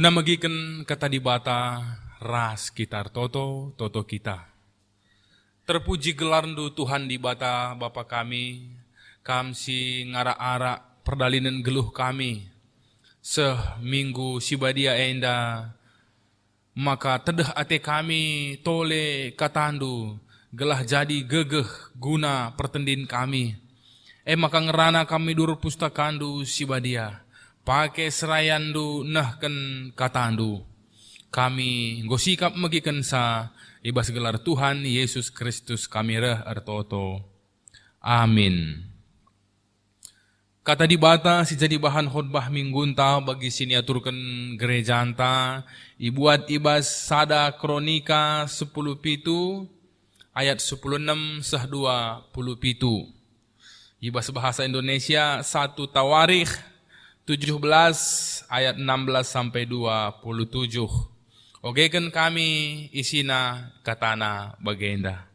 Guna magikan kata di bata ras kitar toto kita. Terpuji gelarndu Tuhan di bata Bapa kami, si ngara-ara perdalinan geluh kami. Seminggu sibadia enda, maka tedeh ate kami tole katandu, gelah jadi gegeh guna pertendin kami. Maka ngerana kami dur pustakandu sibadia, pakai serayandu nahken katandu. Kami gosikap magikan sa ibas gelar Tuhan Yesus Kristus kami reh artoto. Amin. Kata di bata si jadi bahan khotbah minggunta bagi siniaturkan gereja anta. Ibuat ibas sada kronika 10 pitu ayat 16 sah 2 pitu. Ibas bahasa Indonesia 1 Tawarikh 17 ayat 16 sampai 27. Oke kan kami isina katana bagenda.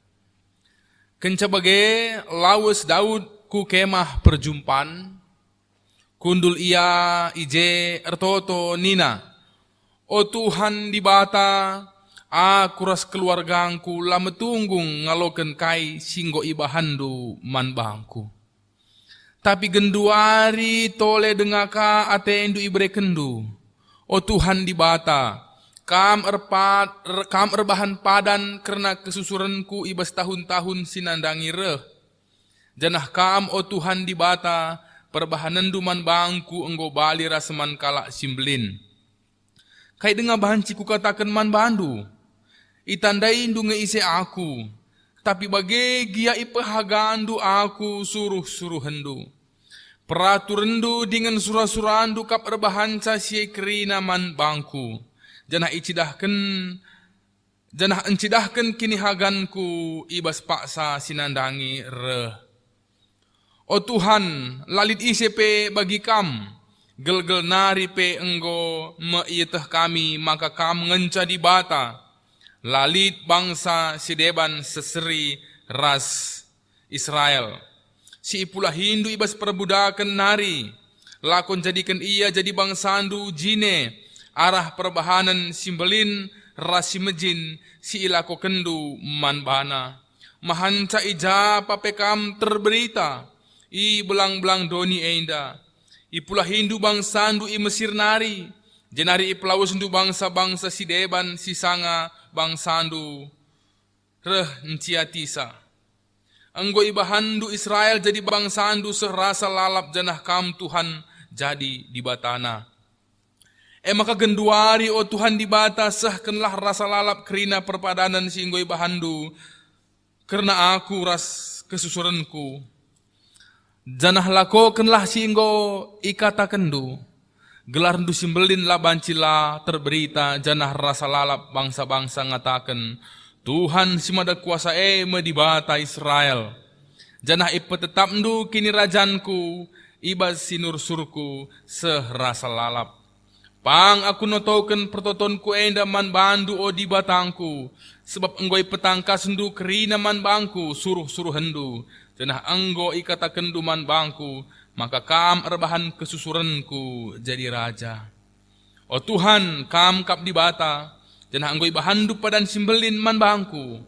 Kenca bage lawes Daud ku kemah perjumpaan. Kundul ia ije ertoto nina. O Tuhan di bata, aku ras keluargangku lama tunggung ngaloken kai singgo ibahandu man bangku. Tapi genduari tole dengaka ate endu ibre kendu. O Tuhan di bata, kam erbahan padan karena kesusuranku ibas tahun-tahun sinandangi reh. Janah kam o Tuhan di bata, perbahanan duman bangku enggo bali raseman kalak simblin. Kai dengar bahanci ku katakan man bandu. Itandai ndu ngeise aku. Tapi bage gia ipahagandu aku suruh hendu. Peraturandu dengan surah-surandu kap erbahanca siye kerina man bangku. Janah encidahkan kini haganku ibas paksa sinandangi reh. O Tuhan, lalit ise pe bagi kam, gel-gel nari pe enggo meiyeteh kami, maka kam ngenca di bata. Lalit bangsa sideban seseri ras Israel. Si ipulah Hindu ibas perbudakan nari, lakon jadikan ia jadi bangsandu jine, arah perbahanan simbelin ras simejin, si ilako kendu manbana. Mahanca ija papekam terberita, I belang-belang doni enda. Ipulah Hindu bangsandu i Mesir nari. Jenari ipelawas ndu bangsa-bangsa si deban si sanga bangsandu reh enciatisa. Enggo ibahandu Israel jadi bangsandu serasa lalap janah kam Tuhan jadi di batana. Maka genduari o Tuhan di bata sahkenlah rasa lalap kerina perpadanan singgo ibahandu. Karena aku ras kesusuranku. Janah lakokenlah singgo ikata kendu. Gelar ndu simbelin la bancila terberita janah rasa lalap bangsa-bangsa ngataken. Tuhan simada kuasa di bata Israel. Janah ipetetap ndu kini rajanku. Ibas sinur surku serasa lalap. Pang aku notoken pertotonku enda man bandu o di batangku. Sebab enggoi petangkas ndu kerina man bangku suruh hendu. Janah enggo ikata kenduman bangku, maka kam erbahan kesusuranku jadi raja. O Tuhan, kam kap di bata, janah enggo ibahandu padan simbelin man bangku.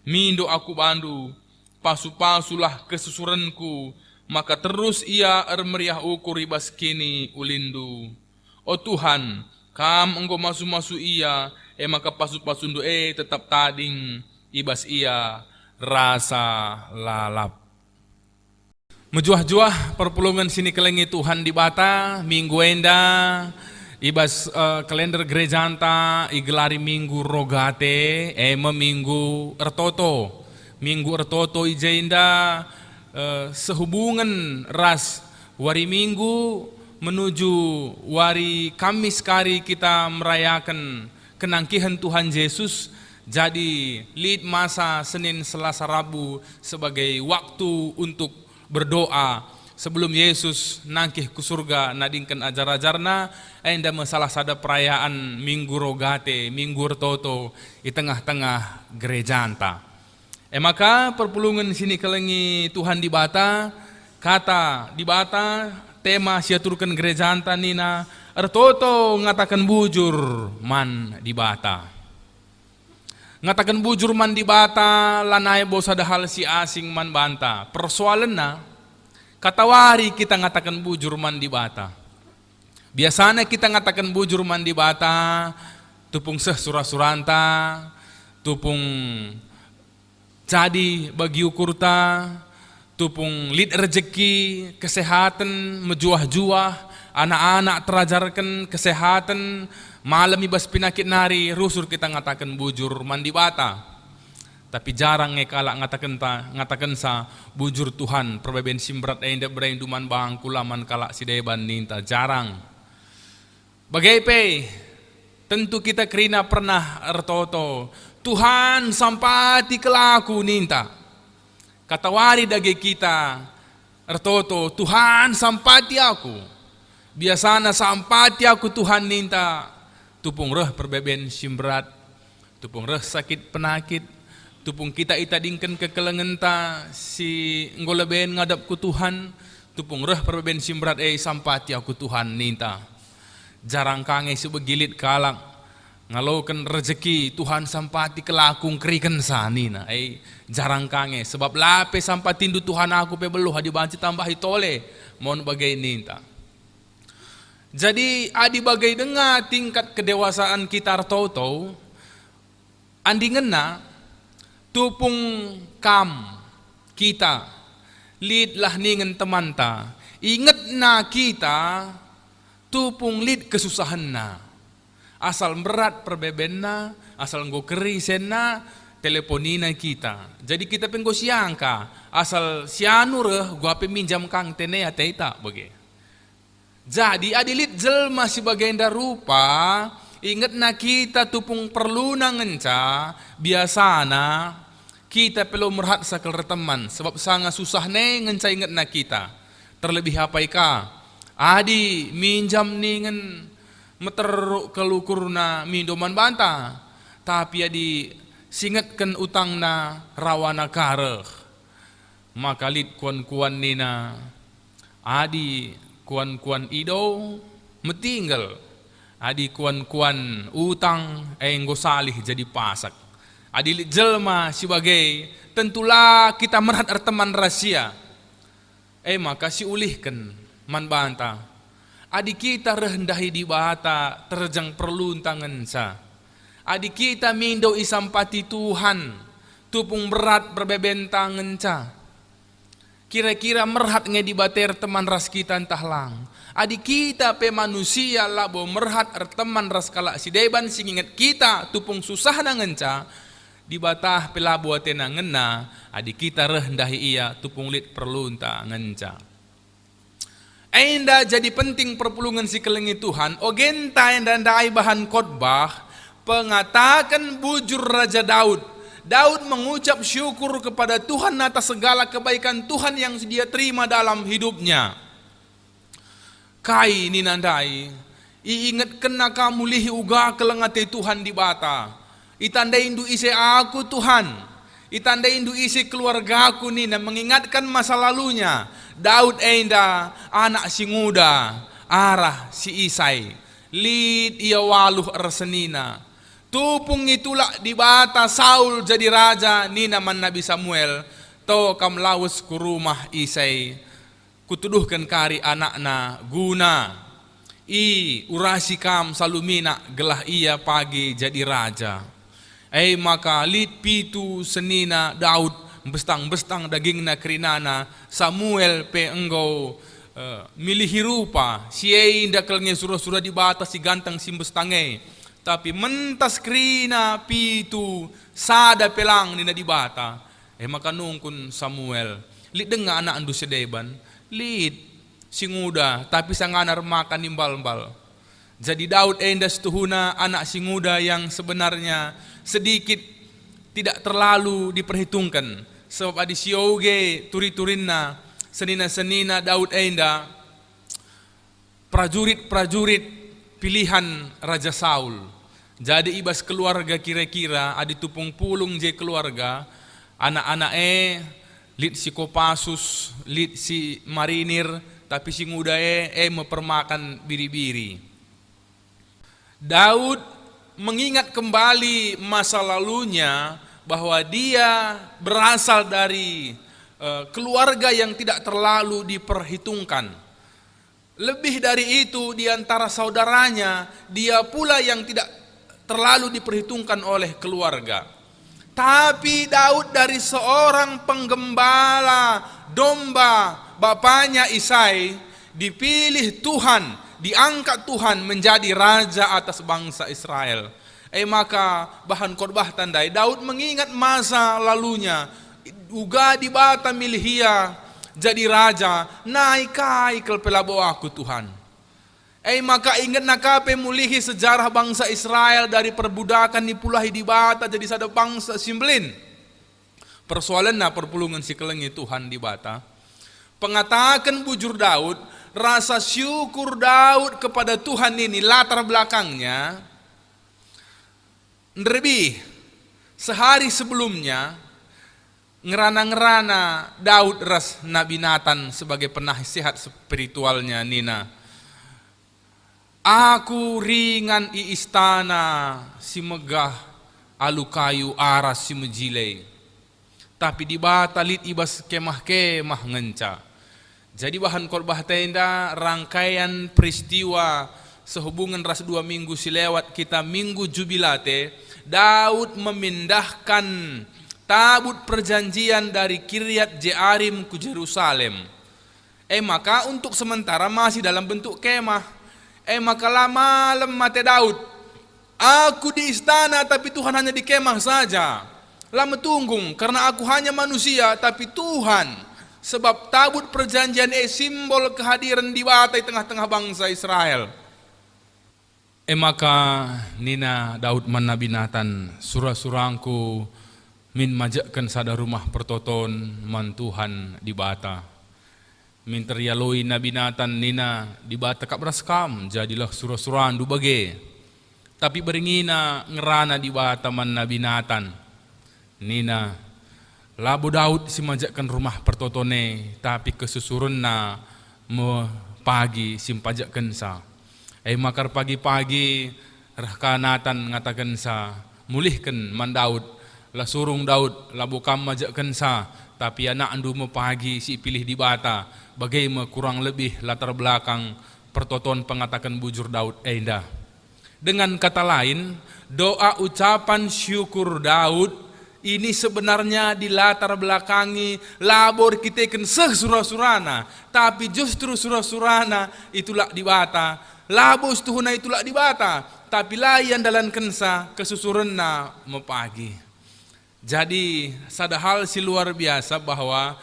Mindo aku bandu, pasu-pasulah kesusuranku, maka terus ia ermeriah ukur ibas kini ulindu. O Tuhan, kam enggo masu-masu ia, maka pasu-pasundu tetap tading, ibas ia rasa lalap. Mejuah-juah perpulungan sini kelengi Tuhan di bata minggu enda ibas kalender gereja anta igelari minggu rogate minggu ertoto ijenda sehubungan ras wari minggu menuju wari Kamis kari kita merayakan kenangkihan Tuhan Yesus. Jadi lid masa Senin Selasa Rabu sebagai waktu untuk berdoa sebelum Yesus nangkih ke surga nadingkan ajar-ajarna enda masalah sada perayaan minggu rogate minggu ertoto di tengah-tengah gereja anta. Maka perpulungan sini kelengi Tuhan di bata kata di bata tema siaturkan gereja anta nina Ertoto ngatakan bujur man di bata. Ngatakan bujur man di bata lanai bosa dahal si asing man banta. Persoalan na katawari kita ngatakan bujur man di bata. Biasanya kita ngatakan bujur man di bata tupung seh surah-suranta, tupung jadi bagi ukurta, tupung lid rezeki, kesehatan, mejuah-juah, anak-anak terajarkan kesehatan, malam ibas penyakit nari, rusur kita ngatakan bujur mandi bata. Tapi jarang ngekalak ngatakan sa bujur Tuhan perbeben simbrat enda brain duman bang kulaman kalak si deban ninta jarang. Bagaipe tentu kita kerina pernah ertoto Tuhan sampati kelaku ninta. Katawari dage kita ertoto Tuhan sampati aku. Biasana sampati aku Tuhan ninta tupung reh perbeben simbrat, tupung reh sakit penakit, tupung kita itadingkan kekelengenta si ngoleben ngadap ku Tuhan, tupung reh perbeben simbrat sampati aku Tuhan ninta. Jarang kange sebegilit kalak ngalaukan rezeki Tuhan sampati kelakung kerikan sanina jarang kange sebab lape sampatindu Tuhan aku pe beluh adi banci tambah hitole mohon bagai ninta. Jadi adi bagai dengar tingkat kedewasaan kita artoto andi ngena tupung kam kita lid lah ningen temanta inget na kita tupung lid kesusahan na asal berat perbeben na asal nggo kerisen na teleponina kita jadi kita penggo siangka asal sianur gua peminjam kang tene ateta bage. Jadi adilit jelma sebagai rupa ingat na kita tupung perlu nangenca biasana kita perlu merhat sakal teman sebab sangat susah ngenca ingat na kita terlebih apa ika adi minjam ningen meter kelukur na mindoman banta tapi adi singatkan utang na rawana kareh maka lit kuan-kuan nina adi kuan-kuan ido metinggal adi kuan-kuan utang enggo salih jadi pasak adi jelma sebagai tentulah kita merhat teman rahasia maka si ulihkan man banta adi kita rendahi di bata terjang perlu tangan sa adi kita mindo isampati Tuhan tupung berat berbebentangan sa kira-kira merhat nge di bater teman ras kita entah lang. Adi kita pe manusia labo merhat teman ras kala si deban sing inget kita tupung susah nangenca di batah pelabu atena ngena adi kita rendahi ia tupung lit perlu entah ngenca. Enda jadi penting perpulungan si kelengi Tuhan ogenta enda ndai bahan khotbah pengatakan bujur Raja Daud. Daud mengucap syukur kepada Tuhan atas segala kebaikan Tuhan yang dia terima dalam hidupnya. Kai ninandai, iingat kena kamu lihi uga kelengate Tuhan di bata. Itandai indu isi aku Tuhan. Itandai indu isi keluarga aku nina mengingatkan masa lalunya. Daud enda anak si muda, arah si Isai. Lid ia waluh ersenina. Tupung itulah di bata Saul jadi raja ni naman Nabi Samuel to kam lawus ku rumah Isai kutuduhkan kari anakna guna urasi kam salumina gelah ia pagi jadi raja maka lit pitu senina Daud bestang-bestang dagingna kerinana Samuel pe enggo milihi rupa siei ndakelnya surah-surah di bata si ganteng simbestange tapi mentas krina pitu sada pelang nina di bata maka nungkun Samuel lit denga anak andu sedeban lit singuda tapi sanganar makan imbal-imbal jadi Daud endas tuhuna anak singuda yang sebenarnya sedikit tidak terlalu diperhitungkan sebab adi sioge turi-turinna senina-senina Daud enda prajurit-prajurit pilihan Raja Saul. Jadi ibas keluarga kira-kira adi tupung pulung je keluarga anak-anak lit si Kopassus, lit si Marinir, tapi si muda mempermakan biri-biri. Daud mengingat kembali masa lalunya bahwa dia berasal dari keluarga yang tidak terlalu diperhitungkan. Lebih dari itu, di antara saudaranya, dia pula yang tidak terlalu diperhitungkan oleh keluarga. Tapi Daud dari seorang penggembala domba, bapaknya Isai, dipilih Tuhan, diangkat Tuhan menjadi raja atas bangsa Israel. Maka bahan khotbah tandai, Daud mengingat masa lalunya, uga di bata milihia jadi raja, naik kai kel pelabo aku Tuhan. Maka ingat nakape mulihi sejarah bangsa Israel dari perbudakan dipulahi di bata jadi sada bangsa simblin. Persoalan na perpulungan si kelengi Tuhan di bata. Pengatakan bujur Daud, rasa syukur Daud kepada Tuhan ini latar belakangnya. Lebih sehari sebelumnya ngerana-ngerana Daud ras Nabi Nathan sebagai penasihat spiritualnya nina. Aku ringan i istana si megah alu kayu aras si mejile. Tapi di batalit ibas kemah-kemah ngenca. Jadi bahan khotbah tenda rangkaian peristiwa sehubungan ras 2 minggu silewat kita minggu jubilate. Daud memindahkan tabut perjanjian dari Kiryat Jearim ke Yerusalem. Maka untuk sementara masih dalam bentuk kemah. Maka malam mate Daud, aku di istana tapi Tuhan hanya di kemah saja. Lama tunggung karena aku hanya manusia tapi Tuhan. Sebab tabut perjanjian simbol kehadiran di batai tengah-tengah bangsa Israel. Maka nina Daud man Nabi Nathan, surah-surangku min majakkan sada rumah pertoton man Tuhan di bata. Min terialoi Nabi Nathan nina di bata kap raskam jadilah surah-surahan du bage. Tapi beringina ngerana di bata man Nabi Nathan. Nina labo Daud si majakkan rumah pertotone tapi kesusurun na me pagi sim pajakkan sa. Makar pagi-pagi rahka Nathan ngatakan sa mulihkan man Daud. La surung Daud labu kam majakkan sa tapi anak andu me pagi si pilih di bata bagaimana kurang lebih latar belakang pertoton pengatakan bujur Daud indah. Dengan kata lain, doa ucapan syukur Daud ini sebenarnya di latar belakangi labor kita ken surah-surana, tapi justru surah-surana itulah di bata, labos tuhuna itulah di bata, tapi layan dalam kensa kesusurenna me pagi. Jadi sada hal si luar biasa bahwa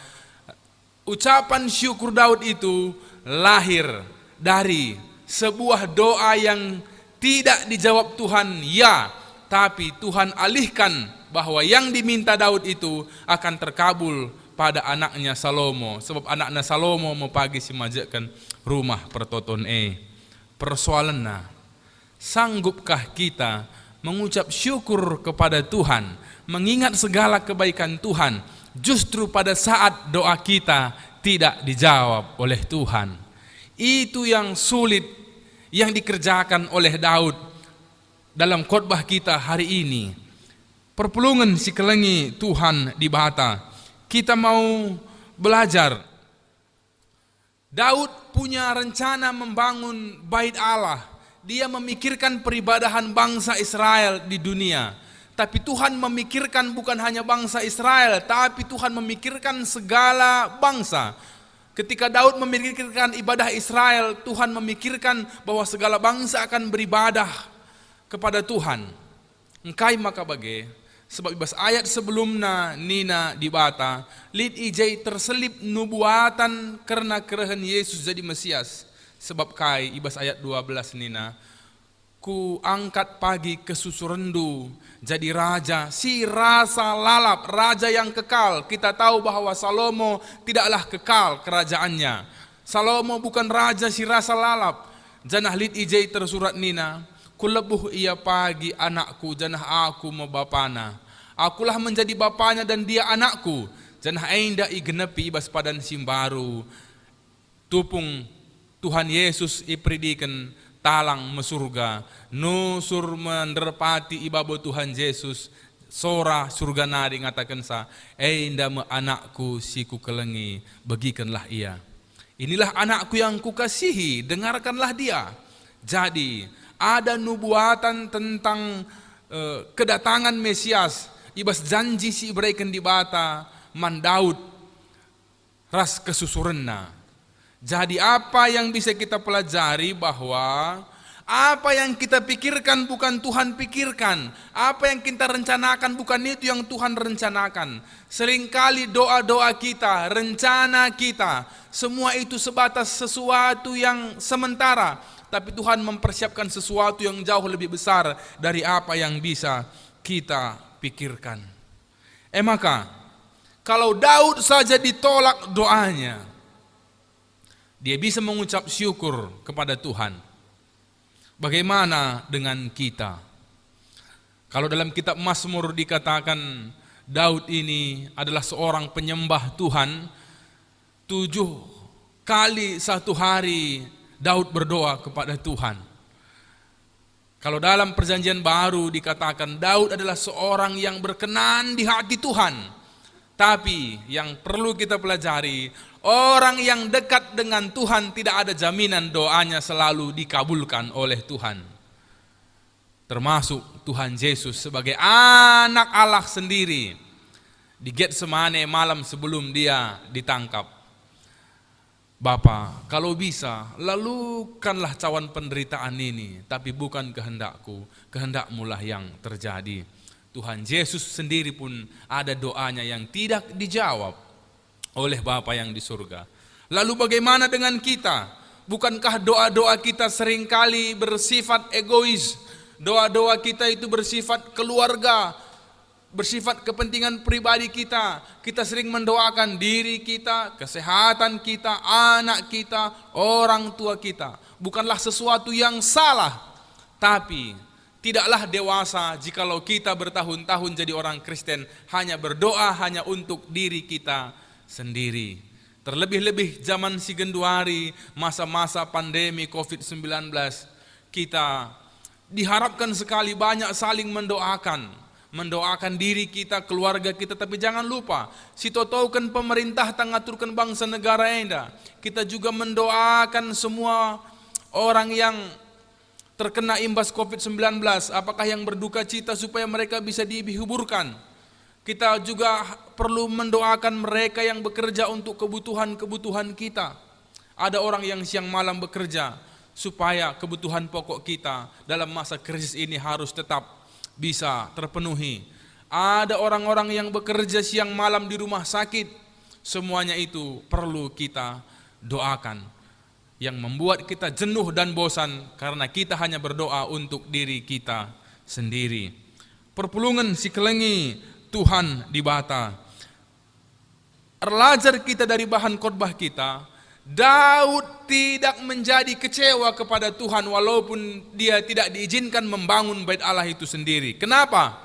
ucapan syukur Daud itu lahir dari sebuah doa yang tidak dijawab Tuhan ya, tapi Tuhan alihkan bahwa yang diminta Daud itu akan terkabul pada anaknya Salomo. Sebab anaknya Salomo mau pagi si majakkan rumah pertoton persoalannya, sanggupkah kita mengucap syukur kepada Tuhan, mengingat segala kebaikan Tuhan, justru pada saat doa kita tidak dijawab oleh Tuhan. Itu yang sulit yang dikerjakan oleh Daud dalam khotbah kita hari ini. Perpulungan si kelengi Tuhan di bata. Kita mau belajar. Daud punya rencana membangun bait Allah. Dia memikirkan peribadahan bangsa Israel di dunia. Tapi Tuhan memikirkan bukan hanya bangsa Israel, tapi Tuhan memikirkan segala bangsa. Ketika Daud memikirkan ibadah Israel, Tuhan memikirkan bahwa segala bangsa akan beribadah kepada Tuhan. Engkai maka bage, sebab ibas ayat sebelumnya nina di bata, lid ijai terselip nubuatan karena kerehan Yesus jadi Mesias. Sebab kai ibas ayat 12 nina, ku angkat pagi kesusurendu jadi raja si rasa lalap, raja yang kekal. Kita tahu bahwa Salomo tidaklah kekal kerajaannya. Salomo bukan raja si rasa lalap. Janah lid ijai tersurat nina, ku lebuh ia pagi anakku, janah aku mau bapana. Akulah menjadi bapanya dan dia anakku. Janah ainda igenepi ibas padan simbaru. Tupung Tuhan Yesus ipridikan talang mesurga, nusur menderpati ibabo Tuhan Yesus, sora surga nari ngatakan sa, inda me anakku si ku kelengi, bagikanlah ia. Inilah anakku yang kukasihi, dengarkanlah dia. Jadi ada nubuatan tentang kedatangan Mesias, ibas janji si Ibrahim di bata, man Daud ras kesusurenna. Jadi apa yang bisa kita pelajari bahwa apa yang kita pikirkan bukan Tuhan pikirkan. Apa yang kita rencanakan bukan itu yang Tuhan rencanakan. Seringkali doa-doa kita, rencana kita, semua itu sebatas sesuatu yang sementara. Tapi Tuhan mempersiapkan sesuatu yang jauh lebih besar dari apa yang bisa kita pikirkan. Maka kalau Daud saja ditolak doanya, dia bisa mengucap syukur kepada Tuhan. Bagaimana dengan kita? Kalau dalam kitab Mazmur dikatakan Daud ini adalah seorang penyembah Tuhan, 7 kali satu hari Daud berdoa kepada Tuhan. Kalau dalam perjanjian baru dikatakan Daud adalah seorang yang berkenan di hati Tuhan. Tapi yang perlu kita pelajari, orang yang dekat dengan Tuhan tidak ada jaminan doanya selalu dikabulkan oleh Tuhan. Termasuk Tuhan Yesus sebagai anak Allah sendiri di Getsemane malam sebelum dia ditangkap. Bapa, kalau bisa lalukanlah cawan penderitaan ini, tapi bukan kehendakku, kehendakmu-lah yang terjadi. Tuhan Yesus sendiri pun ada doanya yang tidak dijawab oleh Bapa yang di surga. Lalu bagaimana dengan kita? Bukankah doa-doa kita seringkali bersifat egois? Doa-doa kita itu bersifat keluarga, bersifat kepentingan pribadi kita. Kita sering mendoakan diri kita, kesehatan kita, anak kita, orang tua kita. Bukanlah sesuatu yang salah, tapi tidaklah dewasa jikalau kita bertahun-tahun jadi orang Kristen hanya berdoa hanya untuk diri kita sendiri. Terlebih-lebih zaman si Genduari, masa-masa pandemi COVID-19, kita diharapkan sekali banyak saling mendoakan diri kita, keluarga kita. Tapi jangan lupa, si totaukan pemerintah tangaturkan bangsa negara enda. Kita juga mendoakan semua orang yang terkena imbas COVID-19, apakah yang berduka cita supaya mereka bisa dihiburkan. Kita juga perlu mendoakan mereka yang bekerja untuk kebutuhan-kebutuhan kita. Ada orang yang siang malam bekerja supaya kebutuhan pokok kita dalam masa krisis ini harus tetap bisa terpenuhi. Ada orang-orang yang bekerja siang malam di rumah sakit. Semuanya itu perlu kita doakan. Yang membuat kita jenuh dan bosan karena kita hanya berdoa untuk diri kita sendiri. Perpulungan si kelengi Tuhan di bata. Belajar kita dari bahan khotbah kita, Daud tidak menjadi kecewa kepada Tuhan walaupun dia tidak diizinkan membangun bait Allah itu sendiri. Kenapa?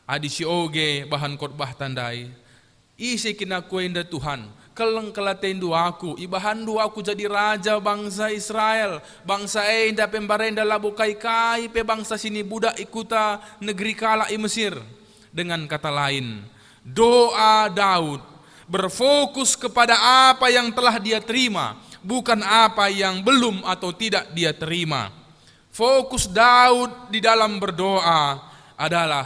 Adi si oge bahan khotbah tandai, isi kina kuenda Tuhan. Keleng kelaten duaku, ibahan duaku jadi raja bangsa Israel. Bangsa enda pembarenda labu kai pe bangsa sini budak ikuta negeri kala i Mesir. Dengan kata lain, doa Daud berfokus kepada apa yang telah dia terima, bukan apa yang belum atau tidak dia terima. Fokus Daud di dalam berdoa adalah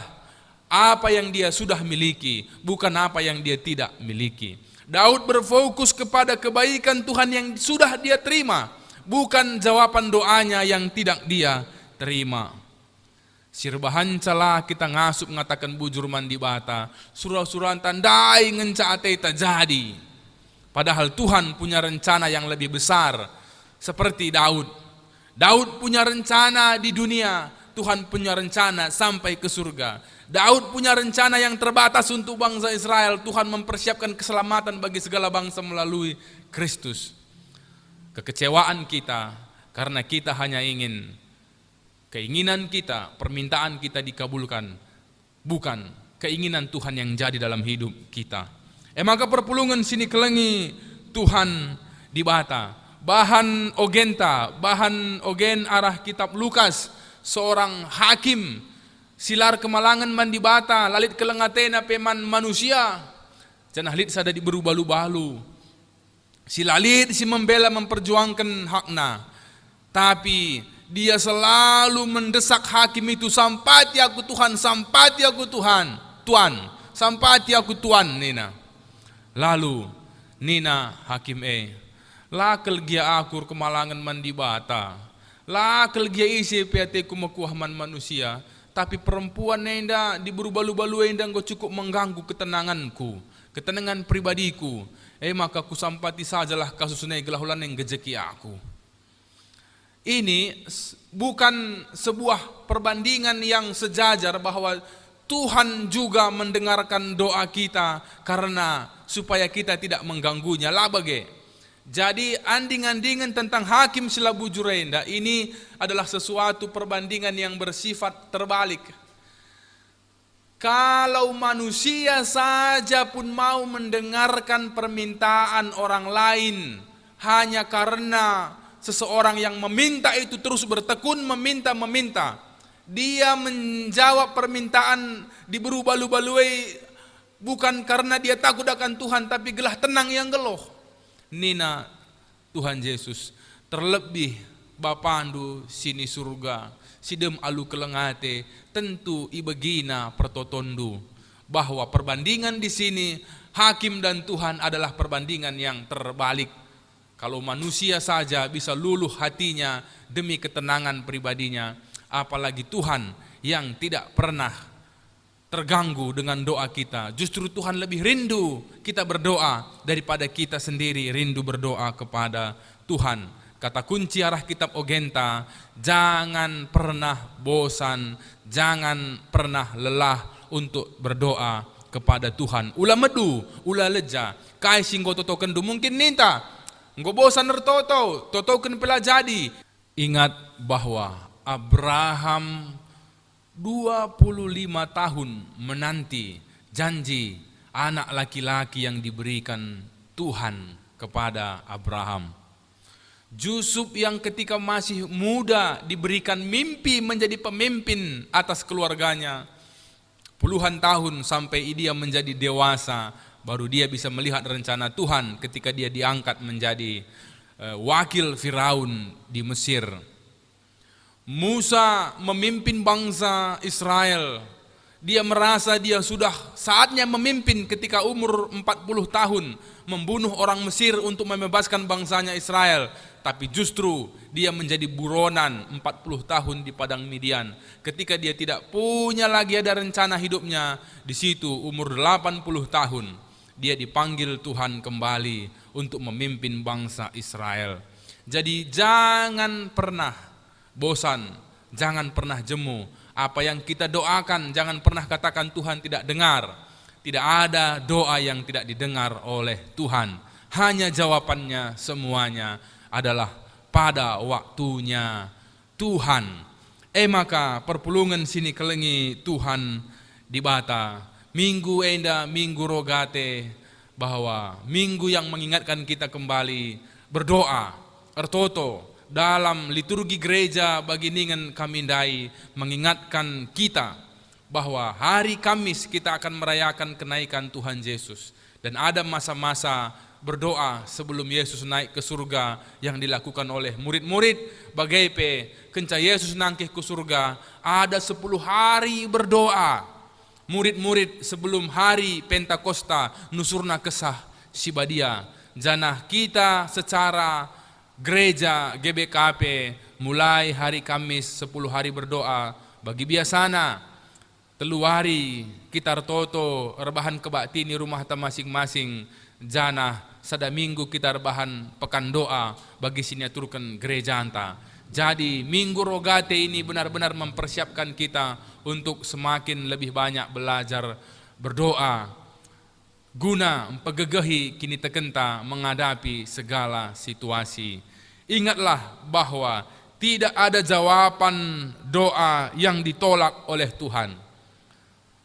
apa yang dia sudah miliki, bukan apa yang dia tidak miliki. Daud berfokus kepada kebaikan Tuhan yang sudah dia terima, bukan jawaban doanya yang tidak dia terima. Sirbahan cala kita ngasup ngatakan bujur mandi bata, surah-surah tandai ngenca ateta jadi. Padahal Tuhan punya rencana yang lebih besar seperti Daud. Daud punya rencana di dunia, Tuhan punya rencana sampai ke surga. Daud punya rencana yang terbatas untuk bangsa Israel. Tuhan mempersiapkan keselamatan bagi segala bangsa melalui Kristus. Kekecewaan kita karena kita hanya ingin keinginan kita, permintaan kita dikabulkan, bukan keinginan Tuhan yang jadi dalam hidup kita. Maka perpulungan sini kelengi Tuhan di bata. bahan ogen arah kitab Lukas, seorang hakim silar kemalangan mandi bata, lalit kelengatena peman manusia, janah lit sada di beru-balu-balu. Si lalit si membela memperjuangkan hakna, tapi dia selalu mendesak hakim itu, sampati aku Tuhan, sampati aku Tuhan, Tuan, sampati aku Tuan nina. Lalu nina hakim lakel gia akur kemalangan mandi bata, lakel gia isi piate kumekuahman manusia, tapi perempuan nenda di beru-balu-balu nenda engkau cukup mengganggu ketenanganku, ketenangan pribadiku. Maka ku sampati sajalah kasusnya gelahulan yang gejeki aku. Ini bukan sebuah perbandingan yang sejajar bahwa Tuhan juga mendengarkan doa kita karena supaya kita tidak mengganggunya. Labage. Jadi anding-andingan tentang hakim silabu jurenda ini adalah sesuatu perbandingan yang bersifat terbalik. Kalau manusia saja pun mau mendengarkan permintaan orang lain hanya karena seseorang yang meminta itu terus bertekun meminta, dia menjawab permintaan di beru-balu-balui bukan karena dia takut akan Tuhan, tapi gelah tenang yang geloh. Nina Tuhan Yesus, terlebih Bapandu sini surga, sidem alu kelengate, tentu ibegina pertotondu, bahwa perbandingan di sini hakim dan Tuhan adalah perbandingan yang terbalik. Kalau manusia saja bisa luluh hatinya demi ketenangan pribadinya, apalagi Tuhan yang tidak pernah terganggu dengan doa kita. Justru Tuhan lebih rindu kita berdoa daripada kita sendiri rindu berdoa kepada Tuhan. Kata kunci arah kitab Ogenta, jangan pernah bosan, jangan pernah lelah untuk berdoa kepada Tuhan. Ulah medu, ulah leja, kai singgo totoken du mungkin ninta, nggo bosan nertoto, totoken pela jadi. Ingat bahwa Abraham 25 tahun menanti janji anak laki-laki yang diberikan Tuhan kepada Abraham. Yusuf yang ketika masih muda diberikan mimpi menjadi pemimpin atas keluarganya. Puluhan tahun sampai dia menjadi dewasa, baru dia bisa melihat rencana Tuhan ketika dia diangkat menjadi wakil Firaun di Mesir. Musa memimpin bangsa Israel. Dia merasa dia sudah saatnya memimpin ketika umur 40 tahun, membunuh orang Mesir untuk membebaskan bangsanya Israel. Tapi justru dia menjadi buronan 40 tahun di padang Midian. Ketika dia tidak punya lagi ada rencana hidupnya, di situ umur 80 tahun dia dipanggil Tuhan kembali untuk memimpin bangsa Israel. Jadi jangan pernah bosan, jangan pernah jemu. Apa yang kita doakan jangan pernah katakan Tuhan tidak dengar. Tidak ada doa yang tidak didengar oleh Tuhan. Hanya jawabannya semuanya adalah pada waktunya Tuhan. Maka perpulungan sini kelengi Tuhan di bata. Minggu enda, minggu rogate, bahwa minggu yang mengingatkan kita kembali berdoa. Ertoto dalam liturgi gereja bagi ningen kamindai mengingatkan kita bahwa hari Kamis kita akan merayakan kenaikan Tuhan Yesus. Dan ada masa-masa berdoa sebelum Yesus naik ke surga yang dilakukan oleh murid-murid. Bagaipe kenca Yesus nangkih ke surga, ada 10 hari berdoa. Murid-murid sebelum hari Pentakosta nusurna kesah sibadia. Janah kita secara gereja GBKP mulai hari Kamis 10 hari berdoa. Bagi biasana teluari kita toto rebahan kebaktini rumah ta masing-masing. Janah sada minggu kita rebahan pekan doa bagi siniaturkan gereja anta. Jadi minggu rogate ini benar-benar mempersiapkan kita untuk semakin lebih banyak belajar berdoa guna mempegegahi kini tekenta menghadapi segala situasi. Ingatlah bahwa tidak ada jawaban doa yang ditolak oleh Tuhan.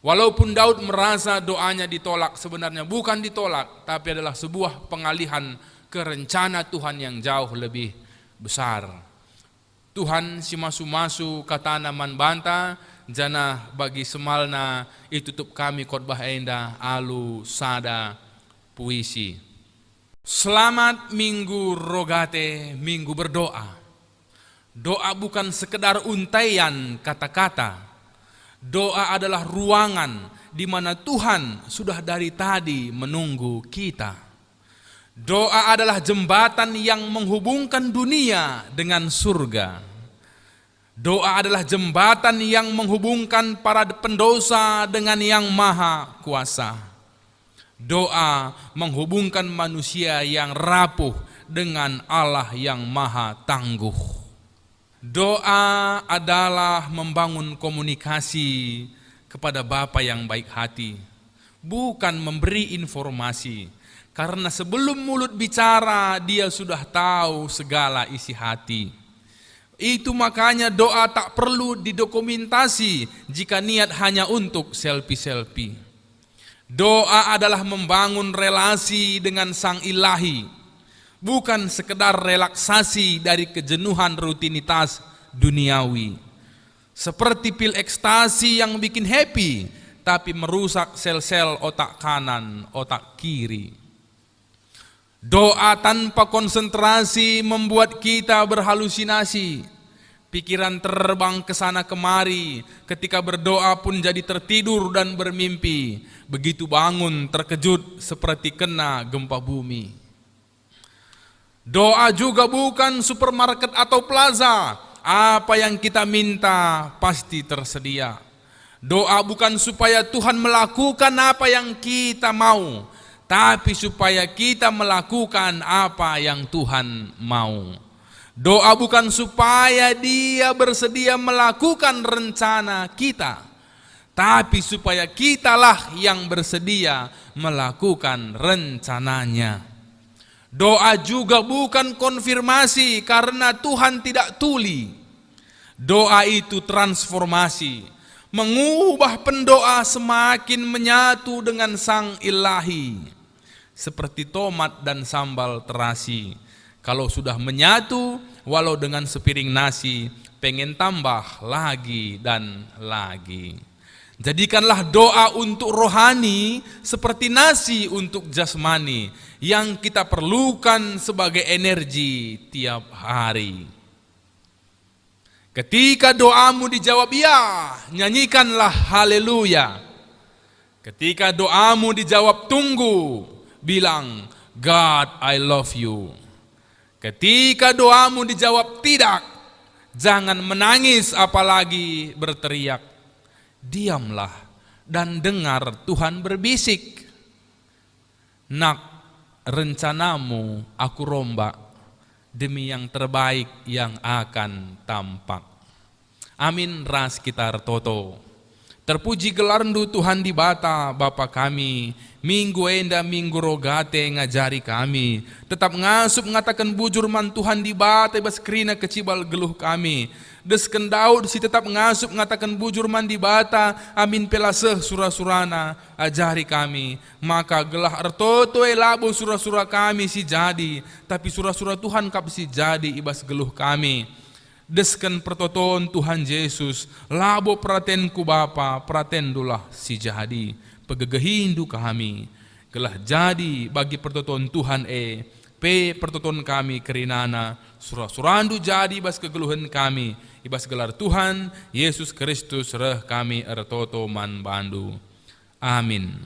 Walaupun Daud merasa doanya ditolak, sebenarnya bukan ditolak, tapi adalah sebuah pengalihan ke rencana Tuhan yang jauh lebih besar. Tuhan si masu-masu kata naman banta, jana bagi semalna itutup kami khotbah enda alu sada puisi. Selamat Minggu Rogate, Minggu berdoa. Doa bukan sekedar untaian kata-kata. Doa adalah ruangan di mana Tuhan sudah dari tadi menunggu kita. Doa adalah jembatan yang menghubungkan dunia dengan surga. Doa adalah jembatan yang menghubungkan para pendosa dengan Yang Maha Kuasa. Doa menghubungkan manusia yang rapuh dengan Allah yang Maha Tangguh. Doa adalah membangun komunikasi kepada Bapa yang baik hati, bukan memberi informasi. Karena sebelum mulut bicara, Dia sudah tahu segala isi hati. Itu makanya doa tak perlu didokumentasi jika niat hanya untuk selfie-selfie. Doa adalah membangun relasi dengan Sang Ilahi, bukan sekedar relaksasi dari kejenuhan rutinitas duniawi. Seperti pil ekstasi yang bikin happy, tapi merusak sel-sel otak kanan, otak kiri. Doa tanpa konsentrasi membuat kita berhalusinasi. Pikiran terbang ke sana kemari, ketika berdoa pun jadi tertidur dan bermimpi. Begitu bangun terkejut seperti kena gempa bumi. Doa juga bukan supermarket atau plaza. Apa yang kita minta pasti tersedia. Doa bukan supaya Tuhan melakukan apa yang kita mau, tapi supaya kita melakukan apa yang Tuhan mau. Doa bukan supaya Dia bersedia melakukan rencana kita, tapi supaya kitalah yang bersedia melakukan rencananya. Doa juga bukan konfirmasi karena Tuhan tidak tuli. Doa itu transformasi, mengubah pendoa semakin menyatu dengan Sang Ilahi. Seperti tomat dan sambal terasi. Kalau sudah menyatu, walau dengan sepiring nasi, pengen tambah lagi dan lagi. Jadikanlah doa untuk rohani seperti nasi untuk jasmani yang kita perlukan sebagai energi tiap hari. Ketika doamu dijawab ya, nyanyikanlah haleluya. Ketika doamu dijawab tunggu, bilang God I love you. Ketika doamu dijawab tidak, jangan menangis apalagi berteriak. Diamlah dan dengar Tuhan berbisik. Nak, rencanamu aku rombak demi yang terbaik yang akan tampak. Amin ras kita toto. Terpuji gelarndu Tuhan di bata Bapa kami, minggu enda minggu rogate ngajari kami, tetap ngasup ngatakan bujur man Tuhan di bata bas krina kecibal geluh kami. Desken Daud si tetap ngasup ngatakan bujur man di bata, amin pelaseh surah-surana ajari kami. Maka gelah ertoto labo surah-surah kami si jadi, tapi surah-surah Tuhan kap si jadi ibas geluh kami. Desken pertoton Tuhan Yesus, labo pratenku Bapa, pratendulah si jadi, pegegehindu kami, gelah jadi bagi pertoton Tuhan pe pertoton kami kerinana, surah-surandu jadi bas kegeluhan kami, ibas gelar Tuhan Yesus Kristus reh kami ertoto man bandu. Amin.